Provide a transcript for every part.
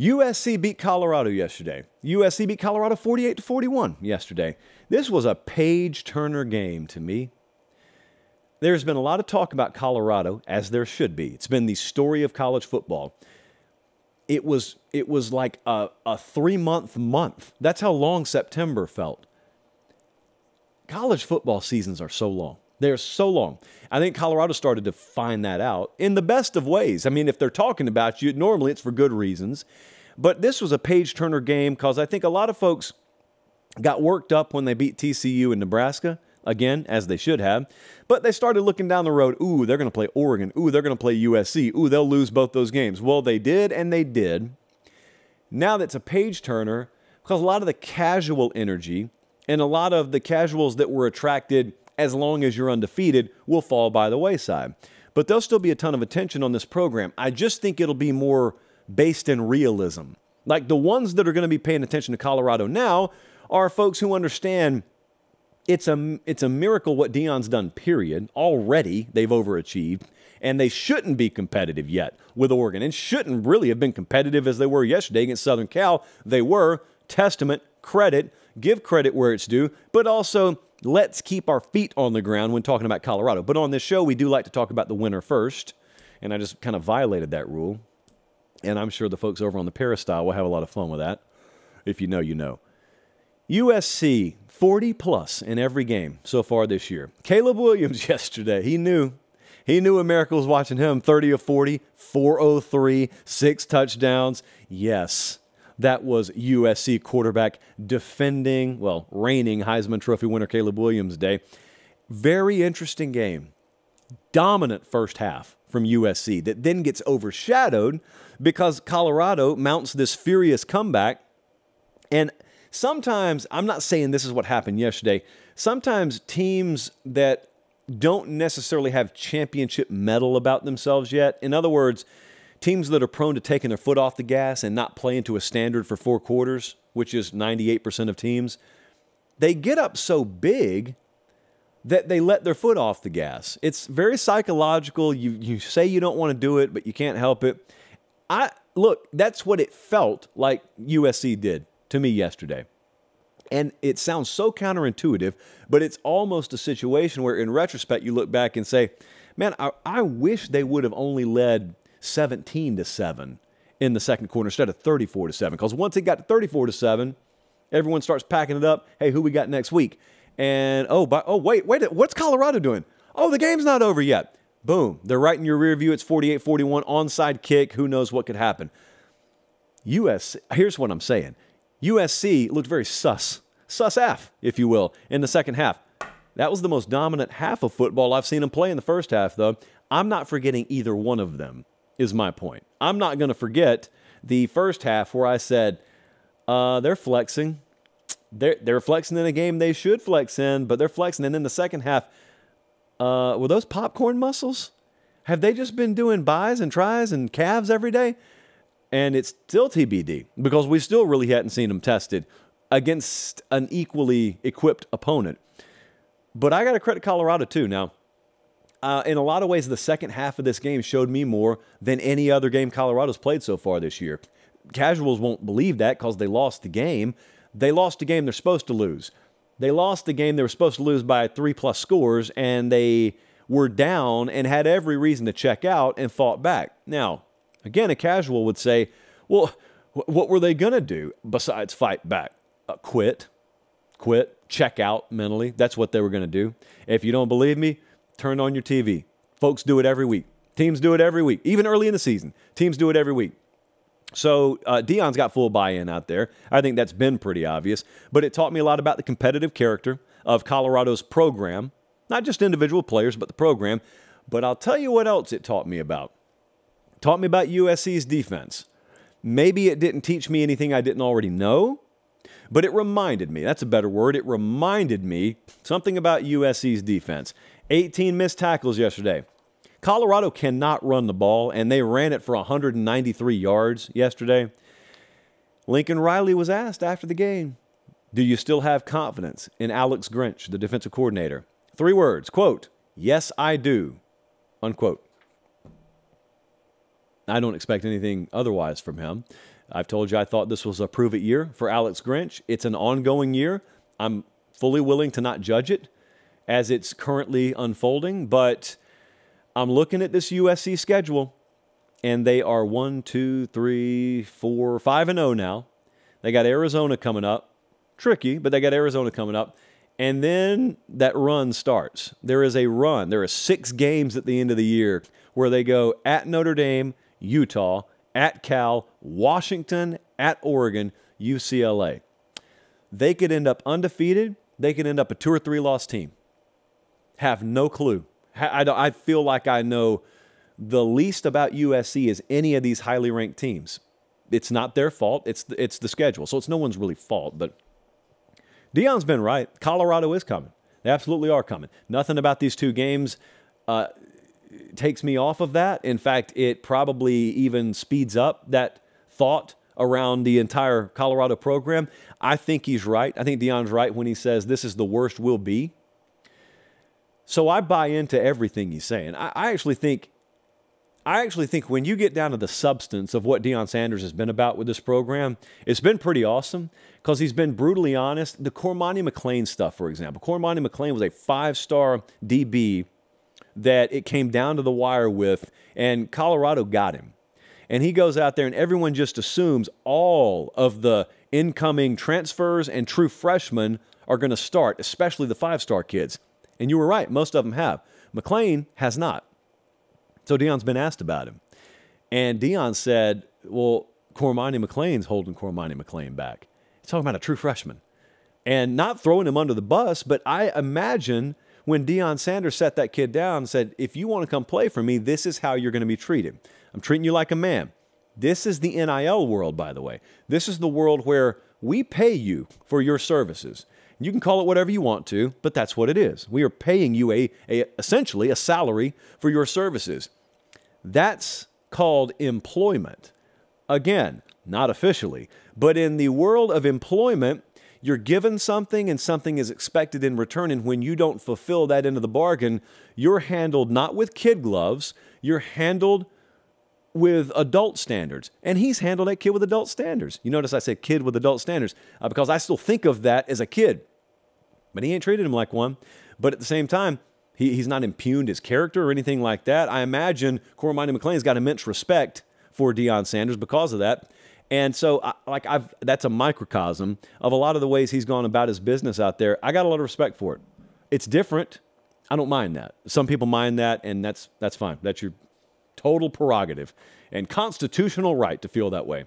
USC beat Colorado yesterday. USC beat Colorado 48-41 yesterday. This was a page-turner game to me. There's been a lot of talk about Colorado, as there should be. It's been the story of college football. It was like a 3-month month. That's how long September felt. College football seasons are so long. They're so long. I think Colorado started to find that out in the best of ways. I mean, if they're talking about you, normally it's for good reasons. But this was a page-turner game because I think a lot of folks got worked up when they beat TCU in Nebraska, again, as they should have. But they started looking down the road. Ooh, they're going to play Oregon. Ooh, they're going to play USC. Ooh, they'll lose both those games. Well, they did, and they did. Now that's a page-turner because a lot of the casual energy and a lot of the casuals that were attracted as long as you're undefeated will fall by the wayside. But there'll still be a ton of attention on this program. I just think it'll be more based in realism. Like the ones that are going to be paying attention to Colorado now are folks who understand it's a miracle what Deion's done, period. Already they've overachieved, and they shouldn't be competitive yet with Oregon and shouldn't really have been competitive as they were yesterday against Southern Cal. They were. Testament, credit, give credit where it's due, but also let's keep our feet on the ground when talking about Colorado. But on this show, we do like to talk about the winner first, and I just kind of violated that rule. And I'm sure the folks over on the Peristyle will have a lot of fun with that. If you know, you know. USC, 40-plus in every game so far this year. Caleb Williams yesterday, he knew America was watching him. 30 of 40, 403, 6 touchdowns. Yes, that was USC quarterback defending, well, reigning Heisman Trophy winner Caleb Williams Day. Very interesting game. Dominant first half from USC that then gets overshadowed because Colorado mounts this furious comeback. And sometimes, I'm not saying this is what happened yesterday, sometimes teams that don't necessarily have championship mettle about themselves yet, in other words, teams that are prone to taking their foot off the gas and not playing to a standard for 4 quarters, which is 98% of teams, they get up so big that they let their foot off the gas. It's very psychological. You say you don't want to do it, but you can't help it. Look, that's what it felt like USC did to me yesterday. And it sounds so counterintuitive, but it's almost a situation where in retrospect you look back and say, man, I wish they would have only led 17-7 in the second quarter instead of 34-7. Because once it got to 34-7, everyone starts packing it up. Hey, who we got next week? And wait, what's Colorado doing? Oh, the game's not over yet. Boom, they're right in your rear view. It's 48-41, onside kick. Who knows what could happen? Here's what I'm saying. USC looked very sus-af, if you will, in the second half. That was the most dominant half of football I've seen them play in the first half, though. I'm not forgetting either one of them, is my point. I'm not going to forget the first half where I said, they're flexing. They're flexing in a game they should flex in, but they're flexing. And then the second half, were those popcorn muscles? Have they just been doing buys and tries and calves every day? And it's still TBD because we still really hadn't seen them tested against an equally equipped opponent. But I got to credit Colorado too. Now, in a lot of ways, the second half of this game showed me more than any other game Colorado's played so far this year. Casuals won't believe that because they lost the game. They lost the game they're supposed to lose. They lost the game they were supposed to lose by 3+ scores, and they were down and had every reason to check out and fought back. Now, again, a casual would say, well, what were they going to do besides fight back? Quit, check out mentally. That's what they were going to do. If you don't believe me, turn on your TV. Folks do it every week. Teams do it every week. Even early in the season, teams do it every week. So Deion's got full buy-in out there. I think that's been pretty obvious. But it taught me a lot about the competitive character of Colorado's program. Not just individual players, but the program. But I'll tell you what else it taught me about. It taught me about USC's defense. Maybe it didn't teach me anything I didn't already know, but it reminded me. That's a better word. It reminded me something about USC's defense. 18 missed tackles yesterday. Colorado cannot run the ball, and they ran it for 193 yards yesterday. Lincoln Riley was asked after the game, do you still have confidence in Alex Grinch, the defensive coordinator? 3 words, quote, yes, I do, unquote. I don't expect anything otherwise from him. I've told you I thought this was a prove-it year for Alex Grinch. It's an ongoing year. I'm fully willing to not judge it as it's currently unfolding, but I'm looking at this USC schedule, and they are 1, 2, 3, 4, 5-0 now. They got Arizona coming up. Tricky, but they got Arizona coming up. And then that run starts. There is a run. There are 6 games at the end of the year where they go at Notre Dame, Utah, at Cal, Washington, at Oregon, UCLA. They could end up undefeated. They could end up a 2 or 3 loss team. Have no clue. I feel like I know the least about USC as any of these highly ranked teams. It's not their fault. It's the schedule. So it's no one's really fault. But Deion's been right. Colorado is coming. They absolutely are coming. Nothing about these 2 games takes me off of that. In fact, it probably even speeds up that thought around the entire Colorado program. I think he's right. I think Deion's right when he says this is the worst we'll be. So I buy into everything he's saying. I actually think when you get down to the substance of what Deion Sanders has been about with this program, it's been pretty awesome because he's been brutally honest. The Cormani McClain stuff, for example. Cormani McClain was a 5-star DB that it came down to the wire with, and Colorado got him. And he goes out there, and everyone just assumes all of the incoming transfers and true freshmen are going to start, especially the 5-star kids. And you were right, most of them have. McClain has not. So Deion's been asked about him. And Deion said, well, Cormani McClain's holding Cormani McClain back. He's talking about a true freshman. And not throwing him under the bus, but I imagine when Deion Sanders sat that kid down and said, if you want to come play for me, this is how you're going to be treated. I'm treating you like a man. This is the NIL world, by the way. This is the world where we pay you for your services. You can call it whatever you want to, but that's what it is. We are paying you essentially a salary for your services. That's called employment. Again, not officially, but in the world of employment, you're given something and something is expected in return, and when you don't fulfill that end of the bargain, you're handled not with kid gloves, you're handled with adult standards. And he's handled that kid with adult standards. You notice I said kid with adult standards because I still think of that as a kid. But he ain't treated him like one. But at the same time, he's not impugned his character or anything like that. I imagine Cormani McClain's got immense respect for Deion Sanders because of that. And so that's a microcosm of a lot of the ways he's gone about his business out there. I got a lot of respect for it. It's different. I don't mind that. Some people mind that, and that's fine. That's your total prerogative and constitutional right to feel that way.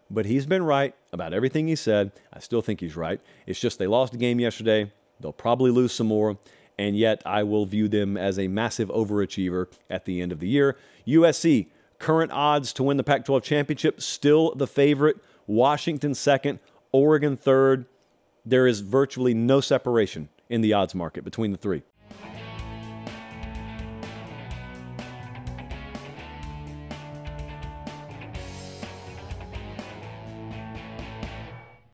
But he's been right about everything he said. I still think he's right. It's just they lost a game yesterday. They'll probably lose some more. And yet I will view them as a massive overachiever at the end of the year. USC, current odds to win the Pac-12 championship, still the favorite. Washington second, Oregon third. There is virtually no separation in the odds market between the 3.